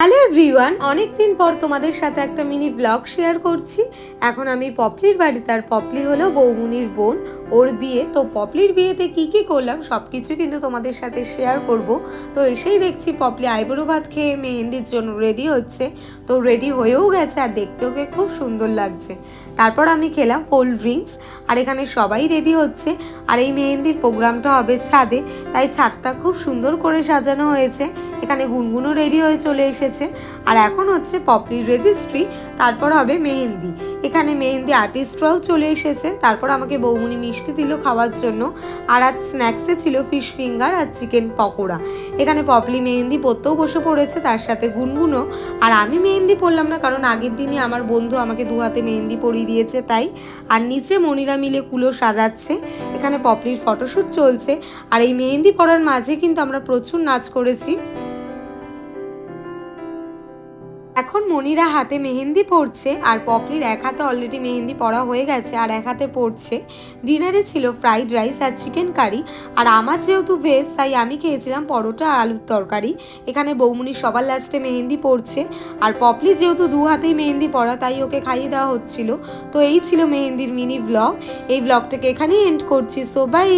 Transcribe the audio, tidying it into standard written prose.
Hello everyone, অনেক দিন পর তোমাদের সাথে একটা মিনি ব্লগ শেয়ার করছি। এখন আমি পপলির বাড়িতে, আর পপলি হলো বৌমুনির বোন, ওর বিয়ে। তো পপলির বিয়েতে কি কি করলাম সব কিছু কিন্তু তোমাদের সাথে শেয়ার করব। তো এসেই দেখছি পপলি আইবুড়ো ভাত খেয়ে মেহেন্দির জন্য রেডি হচ্ছে। তো রেডি হয়েও গেছে, আর দেখতে ওকে খুব সুন্দর লাগছে। তারপর আমি খেলাম কোল্ড ড্রিঙ্কস, আর এখানে সবাই রেডি হচ্ছে। আর এই মেহেন্দির প্রোগ্রামটা হবে ছাদে, তাই ছাদটা খুব সুন্দর করে সাজানো হয়েছে। এখানে গুনগুনও রেডি হয়ে চলে এসেছে। আর এখন হচ্ছে পপলির রেজিস্ট্রি, তারপর হবে মেহেন্দি। এখানে মেহেন্দি আর্টিস্টরাও চলে এসেছে। তারপর আমাকে বৌমুনি মিষ্টি দিল খাওয়ার জন্য। আর আজ স্ন্যাক্সে ছিল ফিশ ফিঙ্গার আর চিকেন পকোড়া। এখানে পপলি মেহেন্দি পরতেও বসে পড়েছে, তার সাথে গুনগুনও। আর আমি মেহেন্দি পরলাম না, কারণ আগের দিনই আমার বন্ধু আমাকে দু হাতে মেহেন্দি পরিয়ে দিয়েছে তাই। আর নিচে মনিরা মিলে কুলো সাজাচ্ছে। এখানে পপলির ফটোশ্যুট চলছে। আর এই মেহেন্দি পরার মাঝে কিন্তু আমরা প্রচুর নাচ করেছি। এখন মনিরা হাতে মেহেন্দি পড়ছে, আর পপলির এক হাতে অলরেডি মেহেন্দি পড়া হয়ে গেছে, আর এক হাতে পড়ছে। ডিনারে ছিল ফ্রাইড রাইস আর চিকেন কারি। আর আমার যেহেতু ভেজ, তাই আমি খেয়েছিলাম পরোটা আর আলুর তরকারি। এখানে বৌমুনি সবার লাস্টে মেহেন্দি পড়ছে। আর পপলি যেহেতু দু হাতেই মেহেন্দি পড়া, তাই ওকে খাইয়ে দেওয়া হচ্ছিল। তো এই ছিল মেহেন্দির মিনি ব্লগ। এই ব্লগটাকে এখানেই এন্ড করছি। So by.